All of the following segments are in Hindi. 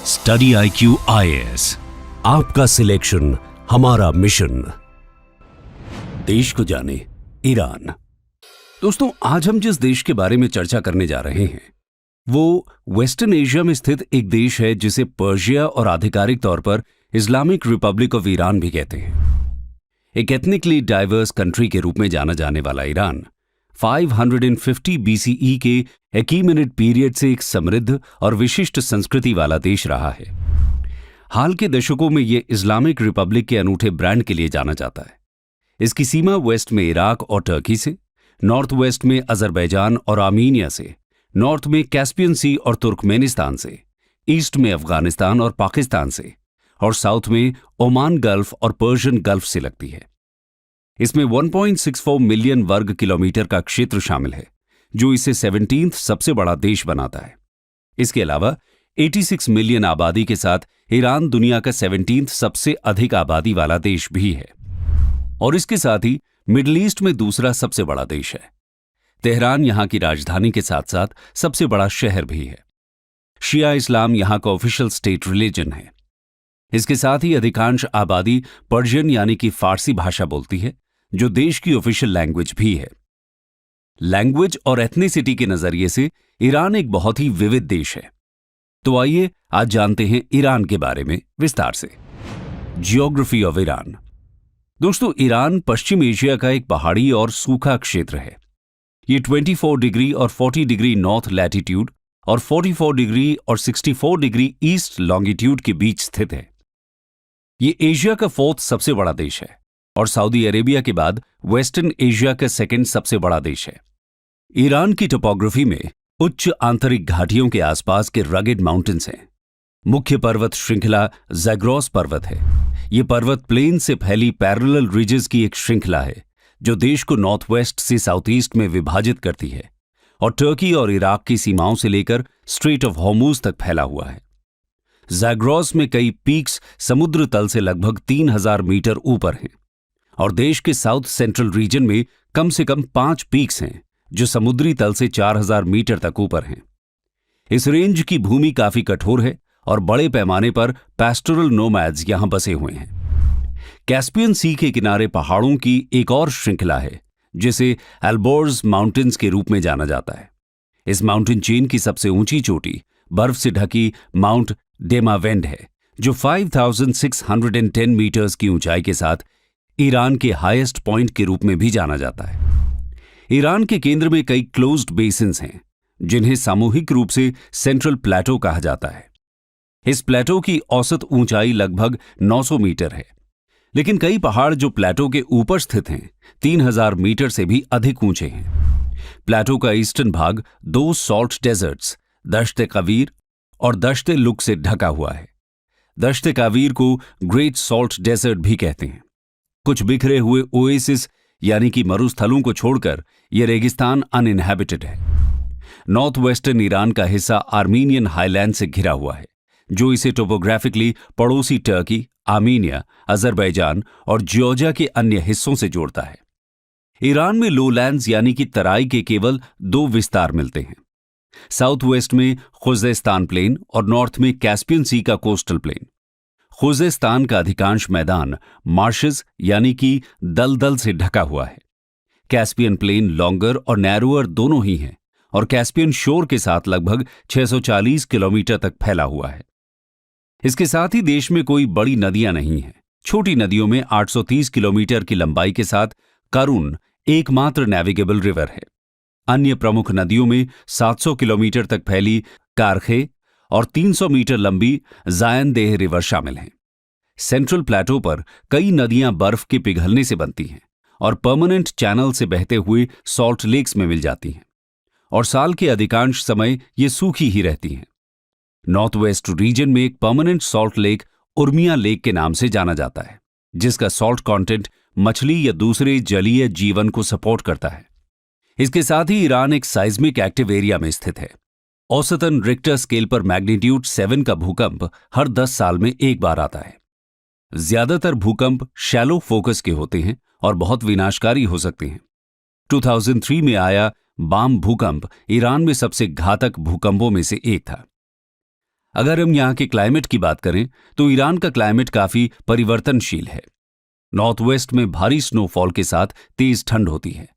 स्टडी IQ IAS, आपका सिलेक्शन हमारा मिशन। देश को जाने ईरान। दोस्तों, आज हम जिस देश के बारे में चर्चा करने जा रहे हैं वो वेस्टर्न एशिया में स्थित एक देश है जिसे पर्शिया और आधिकारिक तौर पर इस्लामिक रिपब्लिक ऑफ ईरान भी कहते हैं। एक एथनिकली डाइवर्स कंट्री के रूप में जाना जाने वाला ईरान 550 BCE के एक्कीमेनिड पीरियड से एक समृद्ध और विशिष्ट संस्कृति वाला देश रहा है। हाल के दशकों में यह इस्लामिक रिपब्लिक के अनूठे ब्रांड के लिए जाना जाता है। इसकी सीमा वेस्ट में इराक और टर्की से, नॉर्थ वेस्ट में अजरबैजान और आर्मीनिया से, नॉर्थ में कैस्पियन सी और तुर्कमेनिस्तान से, ईस्ट में अफगानिस्तान और पाकिस्तान से, और साउथ में ओमान गल्फ और पर्शियन गल्फ से लगती है। इसमें 1.64 मिलियन वर्ग किलोमीटर का क्षेत्र शामिल है, जो इसे 17th सबसे बड़ा देश बनाता है। इसके अलावा 86 मिलियन आबादी के साथ ईरान दुनिया का 17th सबसे अधिक आबादी वाला देश भी है और इसके साथ ही मिडिल ईस्ट में दूसरा सबसे बड़ा देश है। तेहरान यहां की राजधानी के साथ साथ सबसे बड़ा शहर भी है। शिया इस्लाम यहां का ऑफिशियल स्टेट रिलीजन है। इसके साथ ही अधिकांश आबादी पर्शियन यानी कि फारसी भाषा बोलती है, जो देश की ऑफिशियल लैंग्वेज भी है। लैंग्वेज और एथनिसिटी के नजरिए से ईरान एक बहुत ही विविध देश है। तो आइए आज जानते हैं ईरान के बारे में विस्तार से। Geography of Iran. दोस्तों, ईरान पश्चिम एशिया का एक पहाड़ी और सूखा क्षेत्र है। ये 24 डिग्री और 40 डिग्री नॉर्थ लैटिट्यूड और 44 डिग्री और 64 डिग्री ईस्ट लॉन्गिट्यूड के बीच स्थित है। ये एशिया का 4th सबसे बड़ा देश है और सऊदी अरेबिया के बाद वेस्टर्न एशिया का 2nd सबसे बड़ा देश है। ईरान की टोपोग्राफी में उच्च आंतरिक घाटियों के आसपास के रगेड माउंटेन्स हैं। मुख्य पर्वत श्रृंखला ज़ैग्रोस पर्वत है। ये पर्वत प्लेन से फैली पैरेलल रिजेस की एक श्रृंखला है जो देश को नॉर्थ वेस्ट से साउथ ईस्ट में विभाजित करती है और टर्की और इराक की सीमाओं से लेकर स्ट्रेट ऑफ हॉर्मुज तक फैला हुआ है। ज़ैग्रोस में कई पीक्स समुद्र तल से लगभग 3000 मीटर ऊपर हैं और देश के साउथ सेंट्रल रीजन में कम से कम 5 पीक्स हैं जो समुद्री तल से 4000 मीटर तक ऊपर हैं। इस रेंज की भूमि काफी कठोर है और बड़े पैमाने पर पैस्टोरल नोमैड्स यहां बसे हुए हैं। कैस्पियन सी के किनारे पहाड़ों की एक और श्रृंखला है जिसे एल्बोर्ज माउंटेन्स के रूप में जाना जाता है। इस माउंटेन चेन की सबसे ऊंची चोटी बर्फ से ढकी माउंट डेमावेंड है, जो 5610 मीटर्स की ऊंचाई के साथ ईरान के हाईएस्ट पॉइंट के रूप में भी जाना जाता है। ईरान के केंद्र में कई क्लोज्ड बेसिन्स हैं जिन्हें सामूहिक रूप से सेंट्रल प्लेटो कहा जाता है। इस प्लेटो की औसत ऊंचाई लगभग 900 मीटर है, लेकिन कई पहाड़ जो प्लेटो के ऊपर स्थित हैं 3000 मीटर से भी अधिक ऊंचे हैं। प्लेटो का ईस्टर्न भाग 2 सॉल्ट डेजर्ट्स दश्त कवीर और दश्त लुक से ढका हुआ है। दश्त कवीर को ग्रेट सॉल्ट डेजर्ट भी कहते हैं। कुछ बिखरे हुए ओएसिस यानी कि मरुस्थलों को छोड़कर यह रेगिस्तान अनइनहैबिटेड है। नॉर्थ वेस्टर्न ईरान का हिस्सा आर्मीनियन हाईलैंड से घिरा हुआ है, जो इसे टोपोग्राफिकली पड़ोसी टर्की, आर्मीनिया, अजरबैजान और जॉर्जिया के अन्य हिस्सों से जोड़ता है। ईरान में लोलैंड्स यानी कि तराई के केवल 2 विस्तार मिलते हैं। साउथ वेस्ट में खुजेस्तान प्लेन और नॉर्थ में कैस्पियन सी का कोस्टल प्लेन। खुजेस्तान का अधिकांश मैदान मार्शेस यानी कि दलदल से ढका हुआ है। कैस्पियन प्लेन लॉन्गर और नैरोअर दोनों ही हैं और कैस्पियन शोर के साथ लगभग 640 किलोमीटर तक फैला हुआ है। इसके साथ ही देश में कोई बड़ी नदियां नहीं हैं। छोटी नदियों में 830 किलोमीटर की लंबाई के साथ करुन एकमात्र नेविगेबल रिवर है। अन्य प्रमुख नदियों में 700 किलोमीटर तक फैली कारखे और 300 मीटर लंबी जायनदेह रिवर शामिल हैं। सेंट्रल प्लेटो पर कई नदियां बर्फ के पिघलने से बनती हैं और परमानेंट चैनल से बहते हुए सॉल्ट लेक्स में मिल जाती हैं और साल के अधिकांश समय ये सूखी ही रहती हैं। नॉर्थ वेस्ट रीजन में एक permanent salt lake Urmia lake के नाम से जाना जाता है, जिसका सॉल्ट कंटेंट मछली या दूसरे जलीय जीवन को सपोर्ट करता है। इसके साथ ही ईरान एक साइज्मिक एक्टिव एरिया में स्थित है। औसतन रिक्टर स्केल पर मैग्नीट्यूड 7 का भूकंप हर 10 साल में एक बार आता है। ज्यादातर भूकंप शैलो फोकस के होते हैं और बहुत विनाशकारी हो सकते हैं। 2003 में आया बाम भूकंप ईरान में सबसे घातक भूकंपों में से एक था। अगर हम यहाँ के क्लाइमेट की बात करें तो ईरान का क्लाइमेट काफी परिवर्तनशील है। नॉर्थ वेस्ट में भारी स्नोफॉल के साथ तेज ठंड होती है।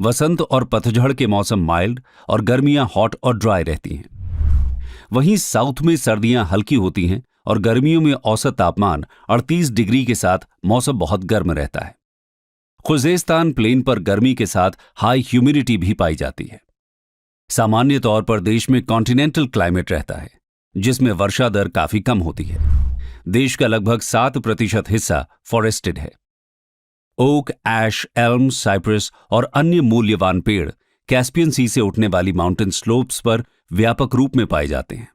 वसंत और पतझड़ के मौसम माइल्ड और गर्मियां हॉट और ड्राई रहती हैं। वहीं साउथ में सर्दियां हल्की होती हैं और गर्मियों में औसत तापमान 38 डिग्री के साथ मौसम बहुत गर्म रहता है। खुजेस्तान प्लेन पर गर्मी के साथ हाई ह्यूमिडिटी भी पाई जाती है। सामान्य तौर पर देश में कॉन्टिनेंटल क्लाइमेट रहता है, जिसमें वर्षा दर काफी कम होती है। देश का लगभग 7% हिस्सा फॉरेस्टेड है। ओक, ऐश, एल्म, साइप्रस और अन्य मूल्यवान पेड़ कैस्पियन सी से उठने वाली माउंटेन स्लोप्स पर व्यापक रूप में पाए जाते हैं।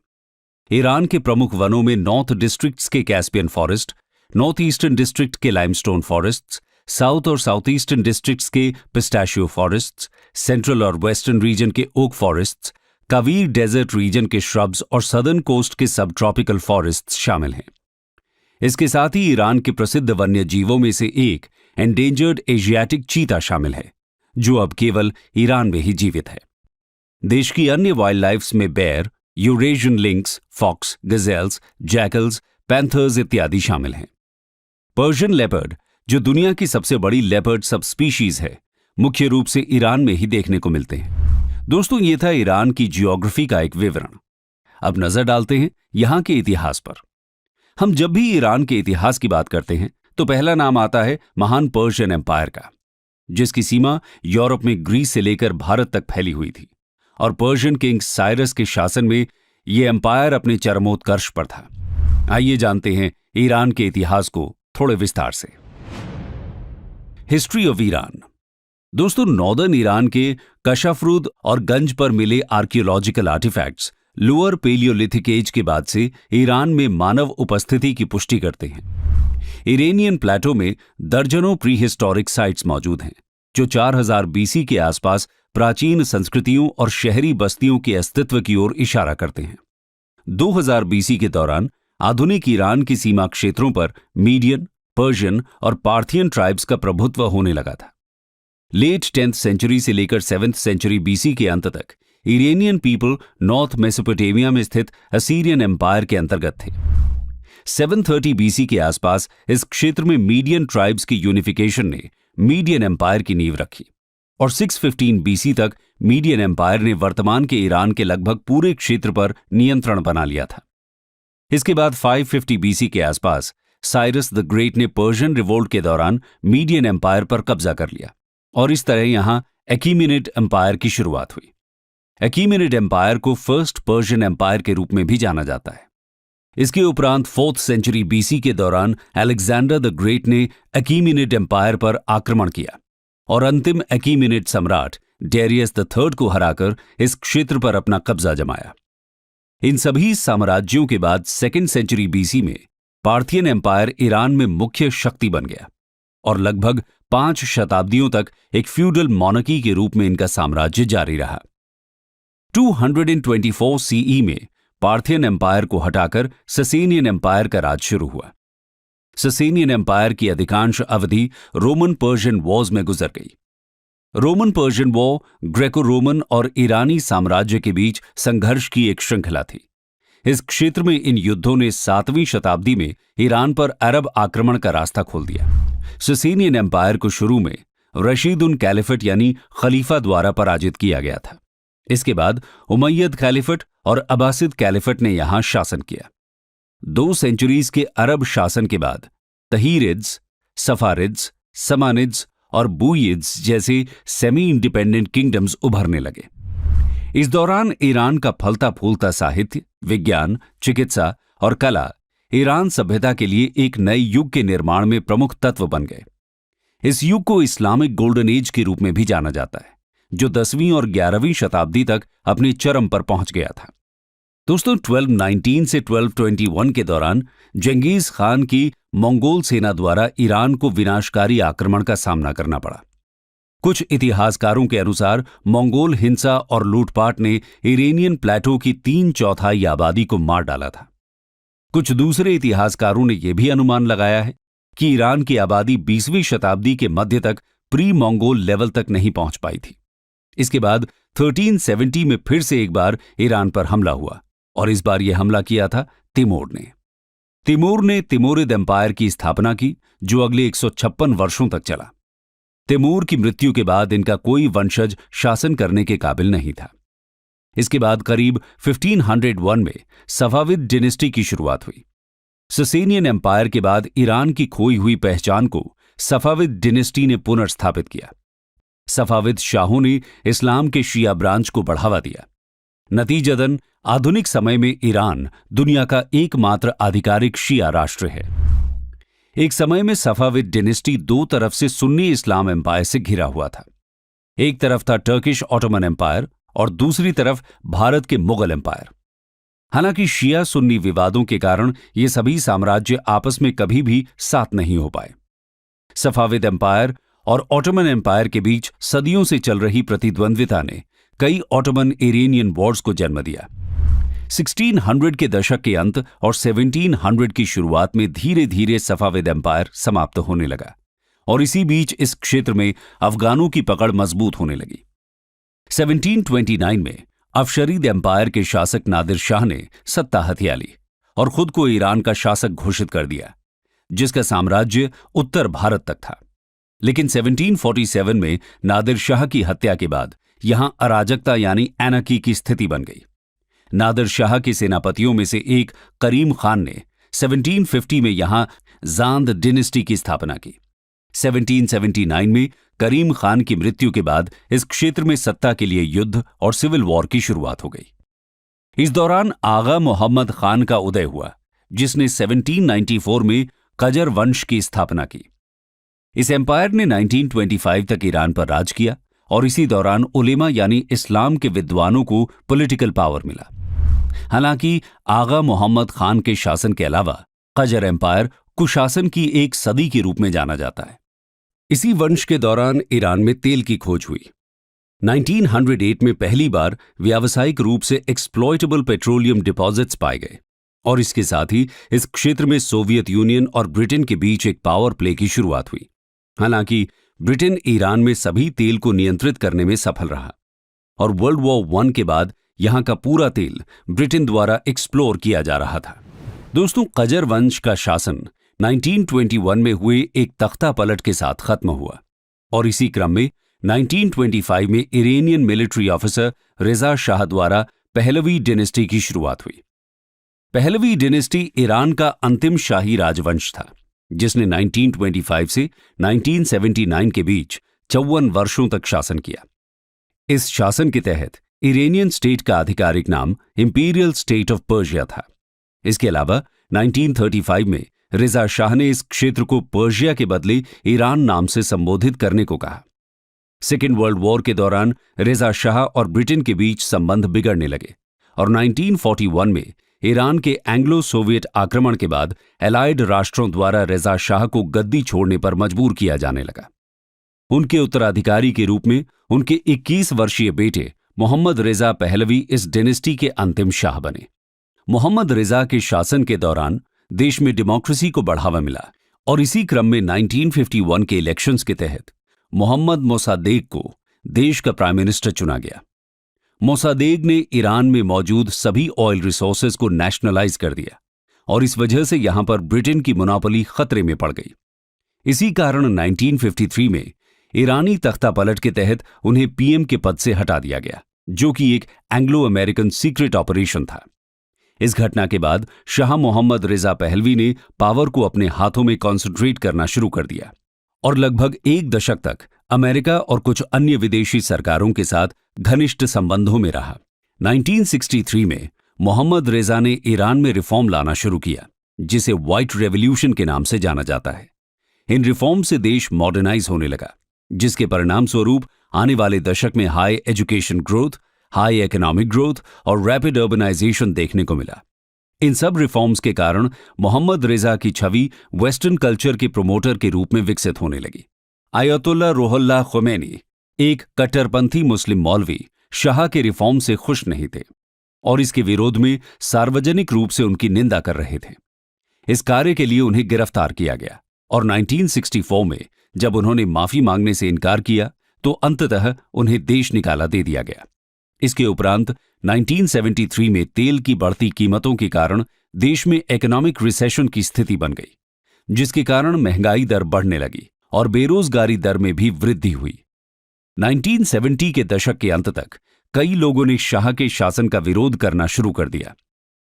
ईरान के प्रमुख वनों में नॉर्थ डिस्ट्रिक्ट्स के Caspian forest, north eastern district के लाइमस्टोन फॉरेस्ट्स, साउथ और साउथ ईस्टर्न डिस्ट्रिक्ट्स के पिस्टाशियो फॉरेस्ट्स, सेंट्रल और वेस्टर्न रीजन के ओक फॉरेस्ट्स, कावीर डेजर्ट रीजन के श्रब्स और सदर्न कोस्ट के सब ट्रॉपिकल फॉरेस्ट्स शामिल हैं। इसके साथ ही ईरान के प्रसिद्ध वन्य जीवों में से एक एंडेंजर्ड एशियाटिक चीता शामिल है, जो अब केवल ईरान में ही जीवित है। देश की अन्य वाइल्ड लाइफ्स में bear, Eurasian lynx, fox, gazelles, jackals, panthers इत्यादि शामिल हैं। पर्शियन लेपर्ड, जो दुनिया की सबसे बड़ी लेपर्ड सब स्पीशीज है, मुख्य रूप से ईरान में ही देखने को मिलते हैं। दोस्तों, ये था ईरान की जियोग्राफी का एक विवरण। अब नजर डालते हैं यहां के इतिहास पर। हम जब भी ईरान के इतिहास की बात करते हैं तो पहला नाम आता है महान पर्शियन एम्पायर का, जिसकी सीमा यूरोप में ग्रीस से लेकर भारत तक फैली हुई थी और पर्शियन किंग साइरस के शासन में यह एम्पायर अपने चरमोत्कर्ष पर था। आइए जानते हैं ईरान के इतिहास को थोड़े विस्तार से। History of Iran. दोस्तों, नॉर्दर्न ईरान के कशाफरुद और गंज पर मिले archaeological artifacts lower palaeolithic age के बाद से ईरान में मानव उपस्थिति की पुष्टि करते हैं। इरेनियन प्लेटो में दर्जनों प्री हिस्टोरिक साइट्स मौजूद हैं, जो 4000 बीसी के आसपास प्राचीन संस्कृतियों और शहरी बस्तियों के अस्तित्व की ओर इशारा करते हैं। 2000 बीसी के दौरान आधुनिक ईरान की सीमा क्षेत्रों पर मीडियन, पर्शियन और पार्थियन ट्राइब्स का प्रभुत्व होने लगा था। लेट 10th सेंचुरी से लेकर 7th सेंचुरी बीसी के अंत तक इरेनियन पीपल नॉर्थ मेसोपोटामिया में स्थित असीरियन एम्पायर के अंतर्गत थे। 730 बीसी के आसपास इस क्षेत्र में मीडियन ट्राइब्स की यूनिफिकेशन ने मीडियन एम्पायर की नींव रखी और 615 बीसी तक मीडियन एम्पायर ने वर्तमान के ईरान के लगभग पूरे क्षेत्र पर नियंत्रण बना लिया था। इसके बाद 550 बीसी के आसपास साइरस द ग्रेट ने पर्शियन रिवोल्ट के दौरान मीडियन एम्पायर पर कब्जा कर लिया और इस तरह यहां अकीमेनिड एम्पायर की शुरुआत हुई। अकीमेनिड एम्पायर को फर्स्ट पर्शियन एम्पायर के रूप में भी जाना जाता है। इसके उपरांत 4th सेंचुरी बीसी के दौरान अलेक्जेंडर द ग्रेट ने अकीमेनिड एम्पायर पर आक्रमण किया और अंतिम अकीमेनिड सम्राट डेरियस द थर्ड को हराकर इस क्षेत्र पर अपना कब्जा जमाया। इन सभी साम्राज्यों के बाद 2nd सेंचुरी बीसी में पार्थियन एम्पायर ईरान में मुख्य शक्ति बन गया और लगभग 5 शताब्दियों तक एक फ्यूडल मॉनर्की के रूप में इनका साम्राज्य जारी रहा। 224 सीई में पार्थियन एम्पायर को हटाकर ससेनियन एम्पायर का राज शुरू हुआ। ससेनियन एम्पायर की अधिकांश अवधि रोमन पर्शियन वॉर्स में गुजर गई। Roman Persian war Greco Roman और ईरानी साम्राज्य के बीच संघर्ष की एक श्रृंखला थी। इस क्षेत्र में इन युद्धों ने 7वीं शताब्दी में ईरान पर अरब आक्रमण का रास्ता खोल दिया। ससेनियन एम्पायर को शुरू में रशीद उन कैलिफेट यानी खलीफा द्वारा पराजित किया गया था। इसके बाद उमैयद कैलिफेट और अब्बासिद कैलिफेट ने यहां शासन किया। 2 सेंचुरीज के अरब शासन के बाद तहीरिड्स, सफारिड्स, समानिड्स और बुयिड्स जैसे सेमी इंडिपेंडेंट किंगडम्स उभरने लगे। इस दौरान ईरान का फलता फूलता साहित्य, विज्ञान, चिकित्सा और कला ईरान सभ्यता के लिए एक नए युग के निर्माण में प्रमुख तत्व बन गए। इस युग को इस्लामिक गोल्डन एज के रूप में भी जाना जाता है, जो 10वीं और 11वीं शताब्दी तक अपने चरम पर पहुंच गया था। दोस्तों, 1219 से 1221 के दौरान जंगीज खान की मंगोल सेना द्वारा ईरान को विनाशकारी आक्रमण का सामना करना पड़ा। कुछ इतिहासकारों के अनुसार मंगोल हिंसा और लूटपाट ने इरेनियन प्लेटो की 3/4 आबादी को मार डाला था। कुछ दूसरे इतिहासकारों ने यह भी अनुमान लगाया है कि ईरान की आबादी 20वीं शताब्दी के मध्य तक प्री मंगोल लेवल तक नहीं पहुंच पाई थी। इसके बाद 1370 में फिर से एक बार ईरान पर हमला हुआ और इस बार यह हमला किया था तिमोर ने। तिमोरिद एम्पायर की स्थापना की, जो अगले 156 वर्षों तक चला। तिमूर की मृत्यु के बाद इनका कोई वंशज शासन करने के काबिल नहीं था। इसके बाद करीब 1501 में सफाविद डिनेस्टी की शुरुआत हुई। ससेनियन एम्पायर के बाद ईरान की खोई हुई पहचान को सफाविद डिनेस्टी ने पुनर्स्थापित किया। सफाविद शाहों ने इस्लाम के शिया ब्रांच को बढ़ावा दिया। नतीजतन आधुनिक समय में ईरान दुनिया का एकमात्र आधिकारिक शिया राष्ट्र है। एक समय में सफाविद डिनेस्टी दो तरफ से सुन्नी इस्लाम एम्पायर से घिरा हुआ था। एक तरफ था टर्किश ऑटोमन एम्पायर और दूसरी तरफ भारत के मुगल एम्पायर। हालांकि शिया सुन्नी विवादों के कारण ये सभी साम्राज्य आपस में कभी भी साथ नहीं हो पाए। सफाविद एम्पायर और ऑटोमन एम्पायर के बीच सदियों से चल रही प्रतिद्वंद्विता ने कई ऑटोमन इरेनियन वॉर्स को जन्म दिया। 1600 के दशक के अंत और 1700 की शुरुआत में धीरे धीरे सफाविद एम्पायर समाप्त होने लगा और इसी बीच इस क्षेत्र में अफगानों की पकड़ मजबूत होने लगी। 1729 में अफशरीद एम्पायर के शासक नादिर शाह ने सत्ता हथिया ली और खुद को ईरान का शासक घोषित कर दिया, जिसका साम्राज्य उत्तर भारत तक था। लेकिन 1747 में नादिर शाह की हत्या के बाद यहां अराजकता यानी एनार्की की स्थिति बन गई। नादिर शाह के सेनापतियों में से एक करीम खान ने 1750 में यहां जांद डिनेस्टी की स्थापना की। 1779 में करीम खान की मृत्यु के बाद इस क्षेत्र में सत्ता के लिए युद्ध और सिविल वॉर की शुरुआत हो गई। इस दौरान आगा मोहम्मद खान का उदय हुआ, जिसने 1794 में कजर वंश की स्थापना की। इस एम्पायर ने 1925 तक ईरान पर राज किया और इसी दौरान उलेमा यानी इस्लाम के विद्वानों को पॉलिटिकल पावर मिला। हालांकि आगा मोहम्मद खान के शासन के अलावा कजर एम्पायर कुशासन की एक सदी के रूप में जाना जाता है। इसी वंश के दौरान ईरान में तेल की खोज हुई। 1908 में पहली बार व्यावसायिक रूप से एक्सप्लॉयटेबल पेट्रोलियम डिपॉजिट्स पाए गए और इसके साथ ही इस क्षेत्र में सोवियत यूनियन और ब्रिटेन के बीच एक पावर प्ले की शुरुआत हुई। हालांकि ब्रिटेन ईरान में सभी तेल को नियंत्रित करने में सफल रहा और वर्ल्ड वॉर I के बाद यहां का पूरा तेल ब्रिटेन द्वारा एक्सप्लोर किया जा रहा था। दोस्तों, कजर वंश का शासन 1921 में हुए एक तख्ता पलट के साथ खत्म हुआ और इसी क्रम में 1925 में इरेनियन मिलिट्री ऑफिसर रिजा शाह द्वारा पहलवी डिनेस्टी की शुरुआत हुई। पहलवी डिनेस्टी ईरान का अंतिम शाही राजवंश था, जिसने 1925 से 1979 के बीच 54 वर्षों तक शासन किया। इस शासन के तहत इरेनियन स्टेट का आधिकारिक नाम इंपीरियल स्टेट ऑफ पर्शिया था। इसके अलावा 1935 में रिजा शाह ने इस क्षेत्र को पर्शिया के बदले ईरान नाम से संबोधित करने को कहा। सेकेंड वर्ल्ड वॉर के दौरान रिजा शाह और ब्रिटेन के बीच संबंध बिगड़ने लगे और 1941 में ईरान के एंग्लो सोवियत आक्रमण के बाद एलाइड राष्ट्रों द्वारा रिजा शाह को गद्दी छोड़ने पर मजबूर किया जाने लगा। उनके उत्तराधिकारी के रूप में उनके 21 वर्षीय बेटे मोहम्मद रिजा पहलवी इस डिनेस्टी के अंतिम शाह बने। मोहम्मद रिजा के शासन के दौरान देश में डेमोक्रेसी को बढ़ावा मिला और इसी क्रम में 1951 के इलेक्शंस के तहत मोहम्मद मोसादेक को देश का प्राइम मिनिस्टर चुना गया। मोसादेक ने ईरान में मौजूद सभी ऑयल रिसोर्सेज को नेशनलाइज कर दिया और इस वजह से यहां पर ब्रिटेन की मोनोपोली खतरे में पड़ गई। इसी कारण 1953 में ईरानी तख्ता पलट के तहत उन्हें पीएम के पद से हटा दिया गया, जो कि एक एंग्लो अमेरिकन सीक्रेट ऑपरेशन था। इस घटना के बाद शाह मोहम्मद रिजा पहलवी ने पावर को अपने हाथों में कॉन्सेंट्रेट करना शुरू कर दिया और लगभग एक दशक तक अमेरिका और कुछ अन्य विदेशी सरकारों के साथ घनिष्ठ संबंधों में रहा। 1963 में मोहम्मद रिजा ने ईरान में रिफॉर्म लाना शुरू किया, जिसे व्हाइट रेवोल्यूशन के नाम से जाना जाता है। इन रिफॉर्म से देश मॉडर्नाइज होने लगा, जिसके परिणाम स्वरूप आने वाले दशक में high education growth, high economic growth और रैपिड अर्बनाइजेशन देखने को मिला। इन सब रिफॉर्म्स के कारण मोहम्मद रिजा की छवि वेस्टर्न कल्चर के प्रोमोटर के रूप में विकसित होने लगी। आयतुल्लाह रूहुल्लाह खुमैनी, एक कट्टरपंथी मुस्लिम मौलवी, शाह के रिफॉर्म से खुश नहीं थे और इसके विरोध में सार्वजनिक रूप से उनकी निंदा कर रहे थे। इस कार्य के लिए उन्हें गिरफ्तार किया गया और 1964 में जब उन्होंने माफी मांगने से इनकार किया तो अंततः उन्हें देश निकाला दे दिया गया। इसके उपरांत 1973 में तेल की बढ़ती कीमतों के कारण देश में इकोनॉमिक रिसेशन की स्थिति बन गई, जिसके कारण महंगाई दर बढ़ने लगी और बेरोजगारी दर में भी वृद्धि हुई। 1970 के दशक के अंत तक कई लोगों ने शाह के शासन का विरोध करना शुरू कर दिया।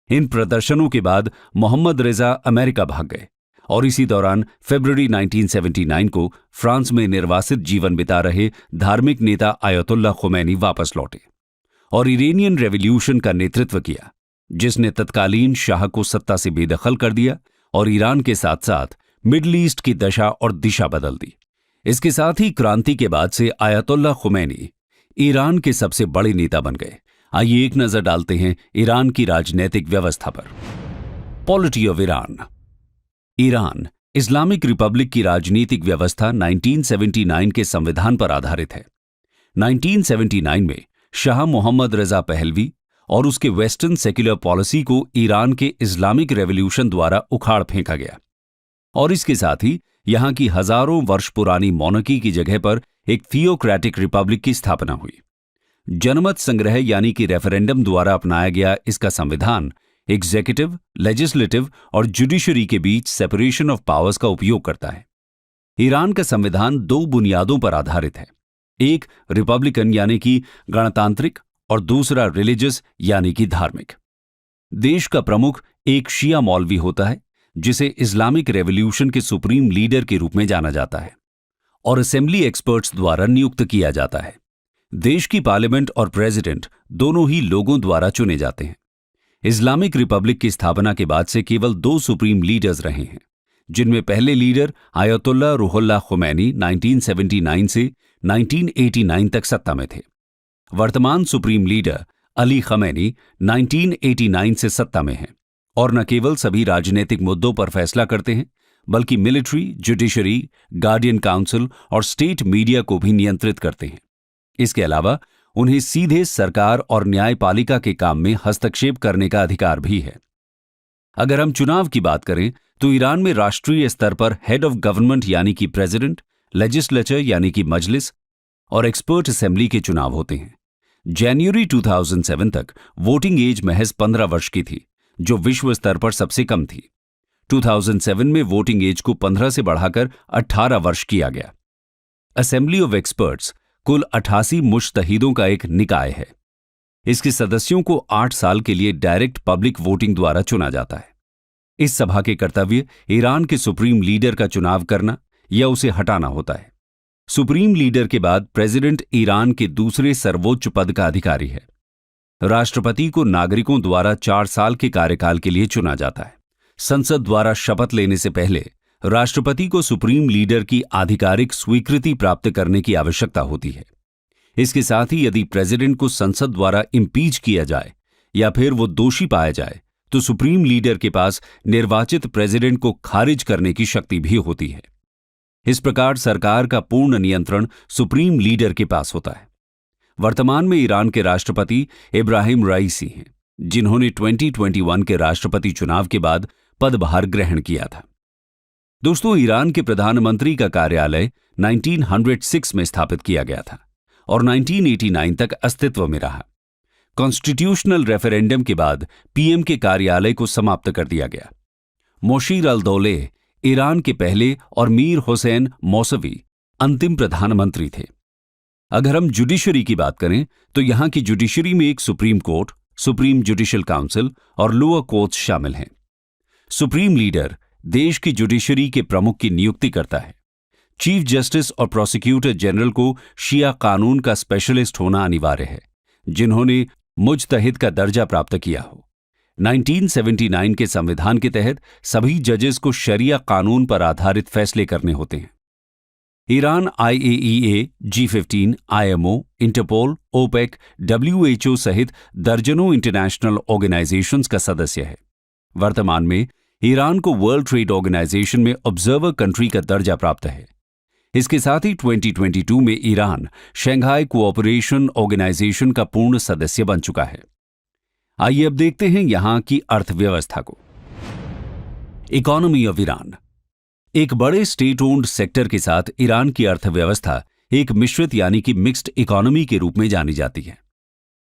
इन प्रदर्शनों के बाद मोहम्मद रेजा अमेरिका भाग गए और इसी दौरान फरवरी 1979 को फ्रांस में निर्वासित जीवन बिता रहे धार्मिक नेता आयतुल्लाह खुमैनी वापस लौटे और इरानियन रेवोल्यूशन का नेतृत्व किया, जिसने तत्कालीन शाह को सत्ता से बेदखल कर दिया और ईरान के साथ साथ मिडिल ईस्ट की दशा और दिशा बदल दी। इसके साथ ही क्रांति के बाद से आयतुल्लाह खुमैनी ईरान के सबसे बड़े नेता बन गए। आइए एक नजर डालते हैं ईरान की राजनीतिक व्यवस्था पर। Polity of Iran. Iran Islamic Republic की राजनीतिक व्यवस्था 1979 के संविधान पर आधारित है। 1979 में शाह मोहम्मद रजा पहलवी और उसके वेस्टर्न सेक्युलर पॉलिसी को ईरान के इस्लामिक रेवोल्यूशन द्वारा उखाड़ फेंका गया और इसके साथ ही यहां की हजारों वर्ष पुरानी मोनार्की की जगह पर एक थियोक्रेटिक रिपब्लिक की स्थापना हुई। जनमत संग्रह यानी कि रेफरेंडम द्वारा अपनाया गया इसका संविधान एग्जीक्यूटिव, लेजिस्लेटिव और जुडिशरी के बीच सेपरेशन ऑफ पावर्स का उपयोग करता है। ईरान का संविधान दो बुनियादों पर आधारित है, एक रिपब्लिकन यानी कि गणतांत्रिक और दूसरा रिलीजियस यानी कि धार्मिक। देश का प्रमुख एक शिया मौलवी होता है जिसे इस्लामिक रेवोल्यूशन के सुप्रीम लीडर के रूप में जाना जाता है और असेंबली एक्सपर्ट्स द्वारा नियुक्त किया जाता है। देश की पार्लियामेंट और प्रेसिडेंट दोनों ही लोगों द्वारा चुने जाते हैं। इस्लामिक रिपब्लिक की स्थापना के बाद से केवल दो सुप्रीम लीडर्स रहे हैं, जिनमें पहले लीडर आयतुल्लाह रूहुल्लाह खुमैनी 1979 से 1989 तक सत्ता में थे। वर्तमान सुप्रीम लीडर अली खमैनी 1989 से सत्ता में हैं और न केवल सभी राजनीतिक मुद्दों पर फैसला करते हैं, बल्कि मिलिट्री, जुडिशरी, गार्डियन काउंसिल और स्टेट मीडिया को भी नियंत्रित करते हैं। इसके अलावा उन्हें सीधे सरकार और न्यायपालिका के काम में हस्तक्षेप करने का अधिकार भी है। अगर हम चुनाव की बात करें तो ईरान में राष्ट्रीय स्तर पर हेड ऑफ गवर्नमेंट यानी कि प्रेसिडेंट, लेजिस्लेचर यानी कि मजलिस और एक्सपर्ट असेंबली के चुनाव होते हैं। जनवरी 2007 तक वोटिंग एज महज 15 वर्ष की थी, जो विश्व स्तर पर सबसे कम थी। 2007 में वोटिंग एज को 15 से बढ़ाकर 18 वर्ष किया गया। असेंबली ऑफ एक्सपर्ट्स कुल 88 मुज्तहिदों का एक निकाय है। इसके सदस्यों को 8 साल के लिए डायरेक्ट पब्लिक वोटिंग द्वारा चुना जाता है। इस सभा के कर्तव्य ईरान के सुप्रीम लीडर का चुनाव करना या उसे हटाना होता है। सुप्रीम लीडर के बाद प्रेसिडेंट ईरान के दूसरे सर्वोच्च पद का अधिकारी है। राष्ट्रपति को नागरिकों द्वारा 4 साल के कार्यकाल के लिए चुना जाता है। संसद द्वारा शपथ लेने से पहले राष्ट्रपति को सुप्रीम लीडर की आधिकारिक स्वीकृति प्राप्त करने की आवश्यकता होती है। इसके साथ ही यदि प्रेसिडेंट को संसद द्वारा इम्पीच किया जाए या फिर वो दोषी पाया जाए तो सुप्रीम लीडर के पास निर्वाचित प्रेसिडेंट को खारिज करने की शक्ति भी होती है। इस प्रकार सरकार का पूर्ण नियंत्रण सुप्रीम लीडर के पास होता है। वर्तमान में ईरान के राष्ट्रपति इब्राहिम राइसी हैं, जिन्होंने 2021 के राष्ट्रपति चुनाव के बाद पदभार ग्रहण किया था। दोस्तों, ईरान के प्रधानमंत्री का कार्यालय 1906 में स्थापित किया गया था और 1989 तक अस्तित्व में रहा। कॉन्स्टिट्यूशनल रेफरेंडम के बाद पीएम के कार्यालय को समाप्त कर दिया गया। मोशीर अल-दौलेह ईरान के पहले और मीर हुसैन मौसवी अंतिम प्रधानमंत्री थे। अगर हम जुडिशरी की बात करें तो यहां की जुडिशरी में एक supreme court, supreme judicial council और लोअर कोर्ट्स शामिल हैं। सुप्रीम लीडर देश की जुडिशरी के प्रमुख की नियुक्ति करता है। चीफ जस्टिस और प्रोसिक्यूटर जनरल को शिया कानून का स्पेशलिस्ट होना अनिवार्य है, जिन्होंने मुज्तहिद का दर्जा प्राप्त किया हो। 1979 के संविधान के तहत सभी जजेस को शरिया कानून पर आधारित फैसले करने होते हैं। Iran IAEA, G15, IMO, Interpol, OPEC, WHO सहित दर्जनों इंटरनेशनल ऑर्गेनाइजेशंस का सदस्य है। वर्तमान में ईरान को वर्ल्ड ट्रेड ऑर्गेनाइजेशन में ऑब्जर्वर कंट्री का दर्जा प्राप्त है। इसके साथ ही 2022 में ईरान शंघाई कोऑपरेशन ऑर्गेनाइजेशन का पूर्ण सदस्य बन चुका है। आइए अब देखते हैं यहां की अर्थव्यवस्था को। Economy of Iran. एक बड़े स्टेट ओन्ड सेक्टर के साथ ईरान की अर्थव्यवस्था एक मिश्रित यानी कि मिक्स्ड इकोनॉमी के रूप में जानी जाती है।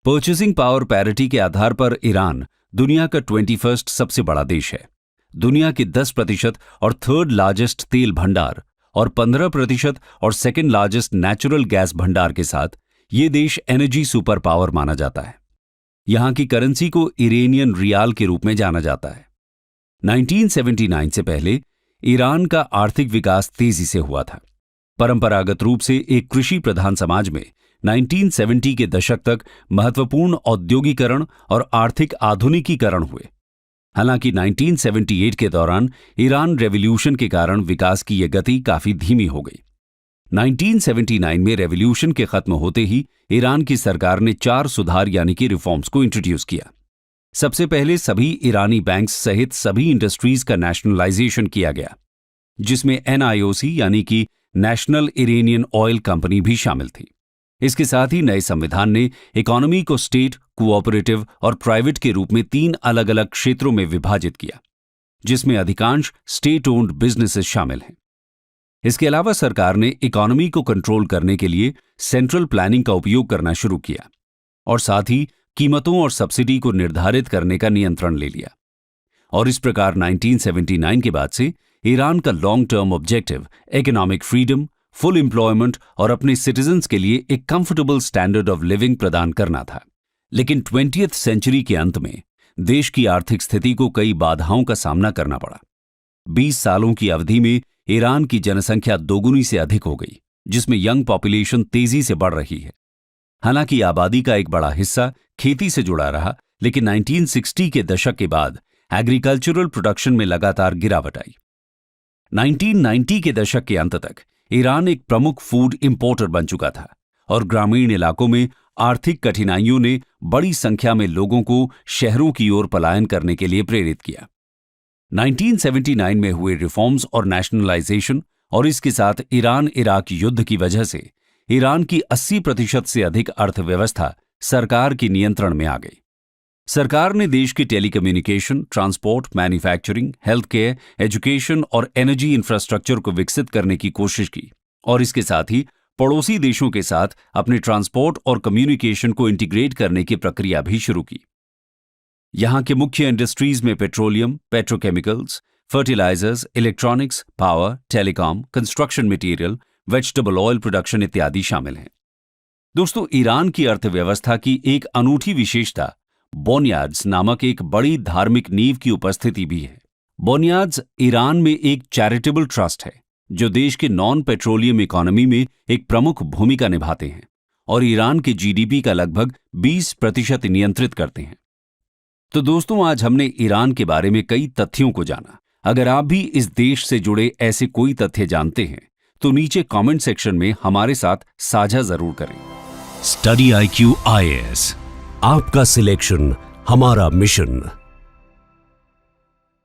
परचेसिंग पावर पैरिटी के आधार पर ईरान दुनिया का 21st सबसे बड़ा देश है। दुनिया के 10% और थर्ड लार्जेस्ट तेल भंडार और 15% और सेकेंड लार्जेस्ट नेचुरल गैस भंडार के साथ ये देश एनर्जी सुपर पावर माना जाता है। यहां की करेंसी को इरानियन रियाल के रूप में जाना जाता है। 1979 से पहले ईरान का आर्थिक विकास तेजी से हुआ था। परंपरागत रूप से एक कृषि प्रधान समाज में 1970 के दशक तक महत्वपूर्ण औद्योगिकरण और आर्थिक आधुनिकीकरण हुए। हालांकि 1978 के दौरान ईरान रेवोल्यूशन के कारण विकास की यह गति काफी धीमी हो गई। 1979 में रेवोल्यूशन के खत्म होते ही ईरान की सरकार ने 4 सुधार यानी कि रिफॉर्म्स को इंट्रोड्यूस किया। सबसे पहले सभी ईरानी बैंक्स सहित सभी इंडस्ट्रीज का नेशनलाइजेशन किया गया, जिसमें NIOC यानी कि नेशनल इरानियन ऑयल कंपनी भी शामिल थी। इसके साथ ही नए संविधान ने इकोनॉमी को स्टेट, कोऑपरेटिव और प्राइवेट के रूप में 3 अलग अलग क्षेत्रों में विभाजित किया, जिसमें अधिकांश स्टेट ओन्ड बिजनेसेस शामिल हैं। इसके अलावा सरकार ने इकोनॉमी को कंट्रोल करने के लिए सेंट्रल प्लानिंग का उपयोग करना शुरू किया और साथ ही कीमतों और सब्सिडी को निर्धारित करने का नियंत्रण ले लिया। और इस प्रकार 1979 के बाद से ईरान का long term objective economic freedom, full employment और अपने सिटीजन्स के लिए एक कंफर्टेबल स्टैंडर्ड ऑफ लिविंग प्रदान करना था। लेकिन 20th सेंचुरी के अंत में देश की आर्थिक स्थिति को कई बाधाओं का सामना करना पड़ा। 20 सालों की अवधि में ईरान की जनसंख्या दोगुनी से अधिक हो गई, जिसमें यंग पॉपुलेशन तेजी से बढ़ रही है। हालांकि आबादी का एक बड़ा हिस्सा खेती से जुड़ा रहा, लेकिन 1960 के दशक के बाद एग्रीकल्चरल प्रोडक्शन में लगातार गिरावट आई। 1990 के दशक के अंत तक ईरान एक प्रमुख फूड इंपोर्टर बन चुका था और ग्रामीण इलाकों में आर्थिक कठिनाइयों ने बड़ी संख्या में लोगों को शहरों की ओर पलायन करने के लिए प्रेरित किया। 1979 में हुए रिफॉर्म्स और नेशनलाइजेशन और इसके साथ ईरान इराक युद्ध की वजह से ईरान की 80% से अधिक अर्थव्यवस्था सरकार के नियंत्रण में आ गई। सरकार ने देश के telecommunication, transport, manufacturing, health care, education और एनर्जी इंफ्रास्ट्रक्चर को विकसित करने की कोशिश की और इसके साथ ही पड़ोसी देशों के साथ अपने ट्रांसपोर्ट और कम्युनिकेशन को इंटीग्रेट करने की प्रक्रिया भी शुरू की। यहां के मुख्य इंडस्ट्रीज में petroleum, petrochemicals, fertilisers, electronics, power, telecom, construction material, vegetable oil production इत्यादि शामिल हैं। दोस्तों, ईरान की अर्थव्यवस्था की एक अनूठी विशेषता बोनयार्ड्स नामक एक बड़ी धार्मिक नींव की उपस्थिति भी है। बोनयार्ड्स ईरान में एक चैरिटेबल ट्रस्ट है जो देश के नॉन पेट्रोलियम इकोनॉमी में एक प्रमुख भूमिका निभाते हैं और ईरान के GDP का लगभग 20% नियंत्रित करते हैं। तो दोस्तों, आज हमने ईरान के बारे में कई तथ्यों को जाना। अगर आप भी इस देश से जुड़े ऐसे कोई तथ्य जानते हैं तो नीचे कमेंट सेक्शन में हमारे साथ साझा जरूर करें। स्टडी IQ IAS, आपका सिलेक्शन हमारा मिशन।